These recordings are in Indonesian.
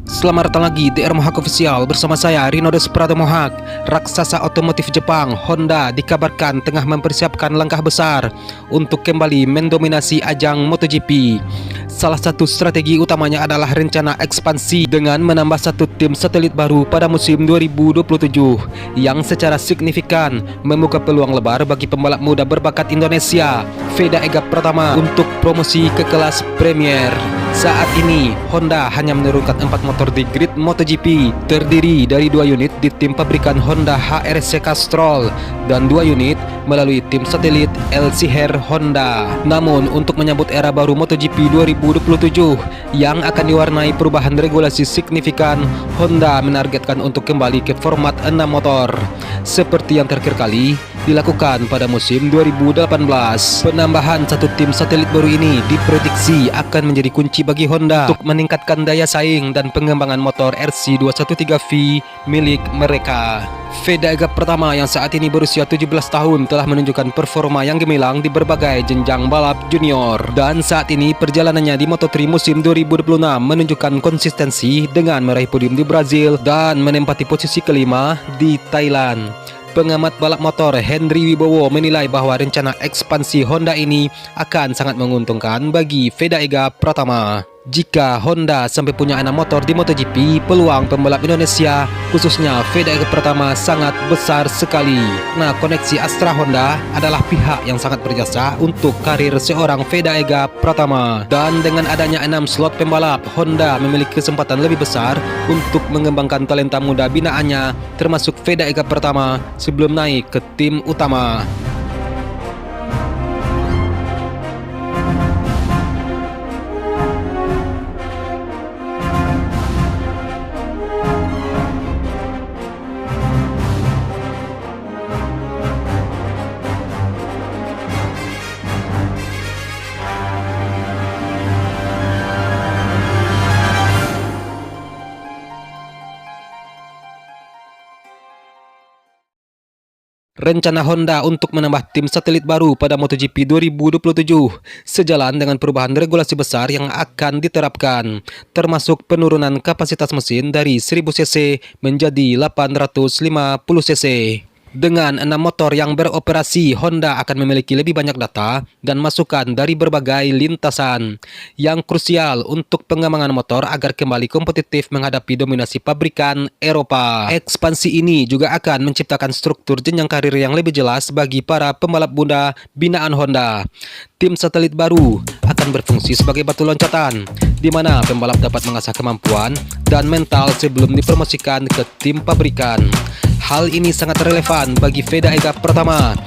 Selamat datang lagi di Mohak Official bersama saya Rino Desperado Mohak. Raksasa otomotif Jepang Honda dikabarkan tengah mempersiapkan langkah besar untuk kembali mendominasi ajang MotoGP. Salah satu strategi utamanya adalah rencana ekspansi dengan menambah satu tim satelit baru pada musim 2027 yang secara signifikan membuka peluang lebar bagi pembalap muda berbakat Indonesia, Veda Ega Pratama, untuk promosi ke kelas Premier. Saat ini Honda hanya menurunkan 4 motor di grid MotoGP, terdiri dari 2 unit di tim pabrikan Honda HRC Castrol dan 2 unit melalui tim satelit LCR Honda. Namun untuk menyambut era baru MotoGP 2027 yang akan diwarnai perubahan regulasi signifikan, Honda menargetkan untuk kembali ke format 6 motor seperti yang terakhir kali dilakukan pada musim 2018. Penambahan satu tim satelit baru ini diprediksi akan menjadi kunci bagi Honda untuk meningkatkan daya saing dan pengembangan motor RC213V milik mereka. Veda Ega Pratama yang saat ini berusia 17 tahun telah menunjukkan performa yang gemilang di berbagai jenjang balap junior, dan saat ini perjalanannya di Moto3 musim 2026 menunjukkan konsistensi dengan meraih podium di Brazil dan menempati posisi kelima di Thailand. Pengamat balap motor Henry Wibowo menilai bahwa rencana ekspansi Honda ini akan sangat menguntungkan bagi Veda Ega Pratama. Jika Honda sampai punya 6 motor di MotoGP, peluang pembalap Indonesia, khususnya Veda Ega Pratama, sangat besar sekali. Nah, koneksi Astra Honda adalah pihak yang sangat berjasa untuk karir seorang Veda Ega Pratama. Dan dengan adanya 6 slot pembalap, Honda memiliki kesempatan lebih besar untuk mengembangkan talenta muda binaannya, termasuk Veda Ega Pratama, sebelum naik ke tim utama. Rencana Honda untuk menambah tim satelit baru pada MotoGP 2027 sejalan dengan perubahan regulasi besar yang akan diterapkan, termasuk penurunan kapasitas mesin dari 1000 cc menjadi 850 cc. Dengan 6 motor yang beroperasi, Honda akan memiliki lebih banyak data dan masukan dari berbagai lintasan yang krusial untuk pengembangan motor agar kembali kompetitif menghadapi dominasi pabrikan Eropa. Ekspansi ini juga akan menciptakan struktur jenjang karir yang lebih jelas bagi para pembalap muda binaan Honda. Tim satelit baru akan berfungsi sebagai batu loncatan, di mana pembalap dapat mengasah kemampuan dan mental sebelum dipromosikan ke tim pabrikan. Hal ini sangat relevan bagi Veda Ega Pratama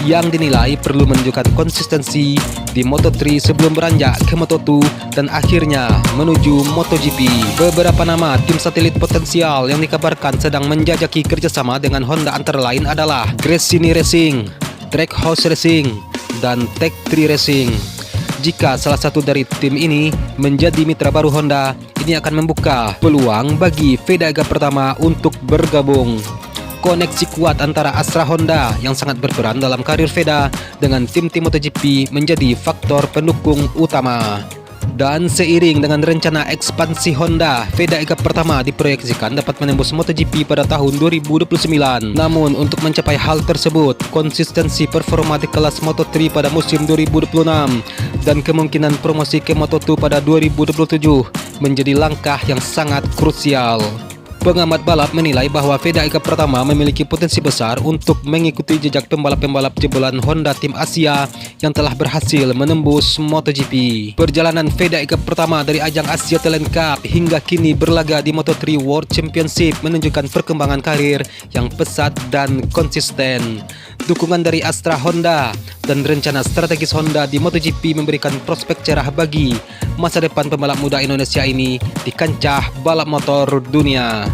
yang dinilai perlu menunjukkan konsistensi di Moto3 sebelum beranjak ke Moto2 dan akhirnya menuju MotoGP. Beberapa nama tim satelit potensial yang dikabarkan sedang menjajaki kerjasama dengan Honda antara lain adalah Gresini Racing, Trackhouse Racing, dan Tech3 Racing. Jika salah satu dari tim ini menjadi mitra baru Honda, ini akan membuka peluang bagi Veda Ega Pratama untuk bergabung. Koneksi kuat antara Astra Honda yang sangat berperan dalam karir Veda dengan tim-tim MotoGP menjadi faktor pendukung utama. Dan seiring dengan rencana ekspansi Honda, Veda Ega Pratama diproyeksikan dapat menembus MotoGP pada tahun 2029. Namun untuk mencapai hal tersebut, konsistensi performa di kelas Moto3 pada musim 2026 dan kemungkinan promosi ke Moto2 pada 2027 menjadi langkah yang sangat krusial. Pengamat balap menilai bahwa Veda Ega Pratama memiliki potensi besar untuk mengikuti jejak pembalap-pembalap jebolan Honda tim Asia yang telah berhasil menembus MotoGP. Perjalanan Veda Ega Pratama dari ajang Asia Talent Cup hingga kini berlaga di Moto3 World Championship menunjukkan perkembangan karir yang pesat dan konsisten. Dukungan dari Astra Honda dan rencana strategis Honda di MotoGP memberikan prospek cerah bagi masa depan pembalap muda Indonesia ini di kancah balap motor dunia.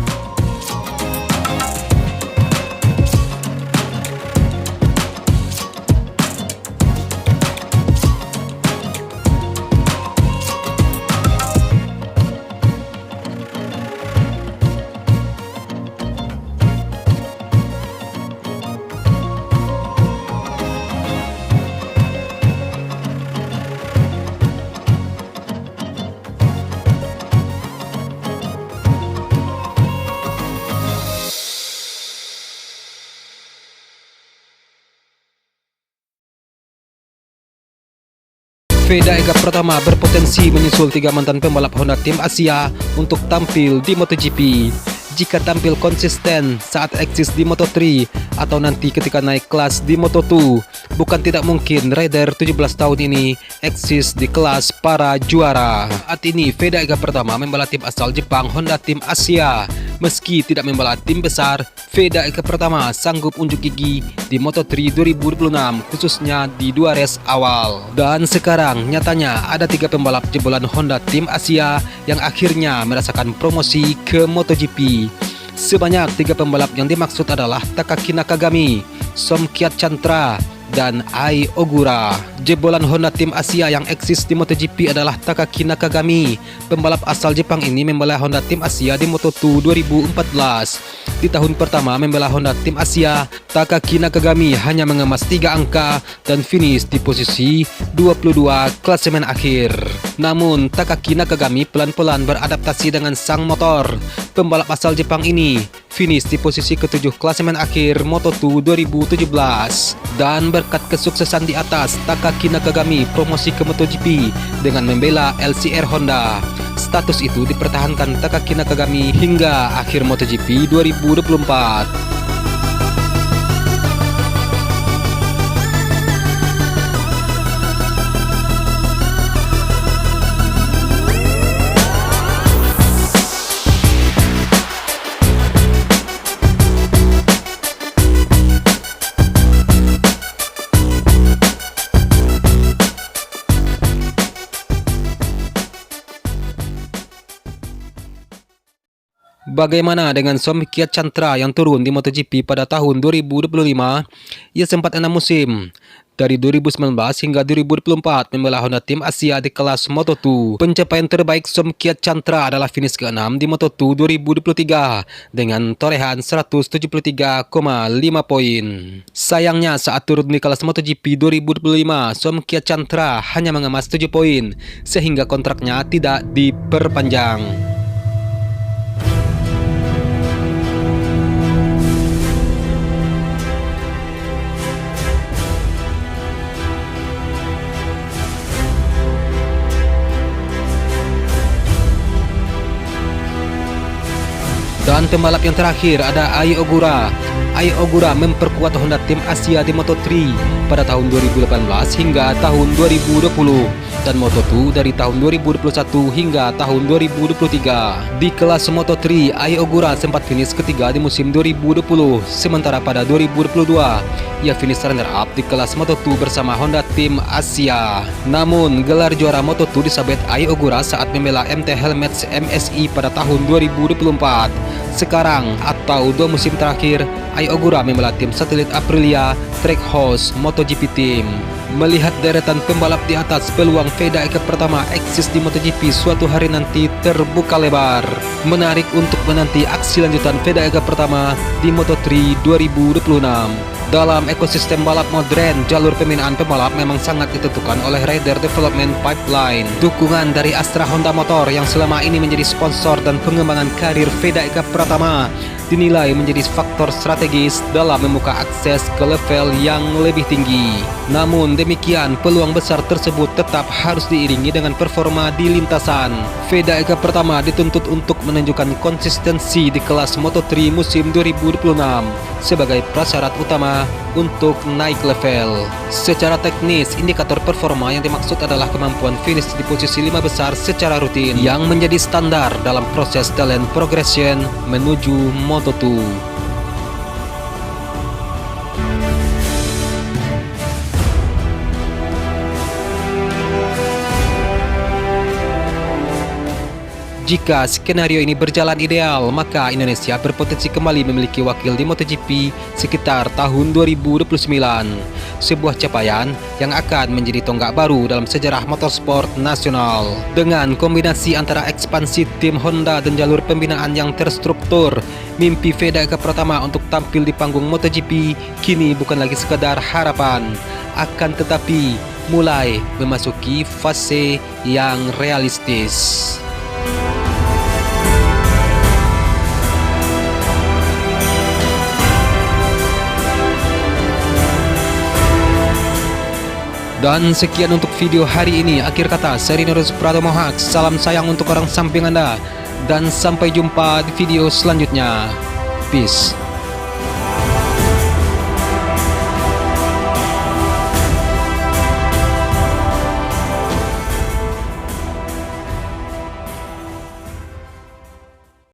Veda Ega Pratama berpotensi menyusul 3 mantan pembalap Honda tim Asia untuk tampil di MotoGP. Jika tampil konsisten saat eksis di Moto3 atau nanti ketika naik kelas di Moto2, bukan tidak mungkin rider 17 tahun ini eksis di kelas para juara. Saat ini Veda Ega Pratama membela tim asal Jepang Honda tim Asia. Meski tidak membela tim besar, Veda Ega Pratama sanggup unjuk gigi di Moto3 2026, khususnya di 2 race awal. Dan sekarang nyatanya ada 3 pembalap jebolan Honda tim Asia yang akhirnya merasakan promosi ke MotoGP. Sebanyak 3 pembalap yang dimaksud adalah Takaki Nakagami, Somkiat Chantra, dan Ai Ogura. Jebolan Honda tim Asia yang eksis di MotoGP adalah Takaki Nakagami. Pembalap asal Jepang ini membela Honda tim Asia di Moto2 2014. Di tahun pertama membela Honda tim Asia, Takaki Nakagami hanya mengemas 3 angka dan finish di posisi 22 klasemen akhir. Namun Takaki Nakagami pelan-pelan beradaptasi dengan sang motor. Pembalap asal Jepang ini finish di posisi ke-7 klasemen akhir Moto2 2017. Dan berkat kesuksesan di atas, Takaki Nakagami promosi ke MotoGP dengan membela LCR Honda. Status itu dipertahankan Takaki Nakagami hingga akhir MotoGP 2024. Bagaimana dengan Somkiat Chantra yang turun di MotoGP pada tahun 2025? Ia sempat 6 musim, dari 2019 hingga 2024 membela Honda tim Asia di kelas Moto2. Pencapaian terbaik Somkiat Chantra adalah finish ke-6 di Moto2 2023 dengan torehan 173,5 poin. Sayangnya saat turun di kelas MotoGP 2025, Somkiat Chantra hanya mengemas 7 poin sehingga kontraknya tidak diperpanjang. Dan pembalap yang terakhir ada Ai Ogura. Ai Ogura memperkuat Honda tim Asia di Moto3 pada tahun 2018 hingga tahun 2020 dan Moto2 dari tahun 2021 hingga tahun 2023. Di kelas Moto3, Ai Ogura sempat finish ketiga di musim 2020, sementara pada 2022 ia finish runner-up di kelas Moto2 bersama Honda tim Asia. Namun, gelar juara Moto2 disabet Ai Ogura saat membela MT Helmets MSI pada tahun 2024. Sekarang atau 2 musim terakhir, Ai Ogura membela tim satelit Aprilia Trackhouse MotoGP Team. Melihat deretan pembalap di atas, peluang Veda Ega Pratama eksis di MotoGP suatu hari nanti terbuka lebar. Menarik untuk menanti aksi lanjutan Veda Ega Pratama di Moto3 2026. Dalam ekosistem balap modern, jalur pembinaan pembalap memang sangat ditentukan oleh Rider Development Pipeline. Dukungan dari Astra Honda Motor yang selama ini menjadi sponsor dan pengembangan karir Veda Ega Pratama dinilai menjadi faktor strategis dalam membuka akses ke level yang lebih tinggi. Namun demikian, peluang besar tersebut tetap harus diiringi dengan performa di lintasan. Veda Ega Pratama dituntut untuk menunjukkan konsistensi di kelas Moto3 musim 2026 sebagai prasyarat utama untuk naik level. Secara teknis, indikator performa yang dimaksud adalah kemampuan finish di posisi 5 besar secara rutin yang menjadi standar dalam proses talent progression menuju Moto2. Jika skenario ini berjalan ideal, maka Indonesia berpotensi kembali memiliki wakil di MotoGP sekitar tahun 2029. Sebuah capaian yang akan menjadi tonggak baru dalam sejarah motorsport nasional. Dengan kombinasi antara ekspansi tim Honda dan jalur pembinaan yang terstruktur, mimpi Veda Ega Pratama untuk tampil di panggung MotoGP kini bukan lagi sekadar harapan, akan tetapi mulai memasuki fase yang realistis. Dan sekian untuk video hari ini. Akhir kata, saya Rinurus Pratomo Haq. Salam sayang untuk orang samping Anda. Dan sampai jumpa di video selanjutnya. Peace.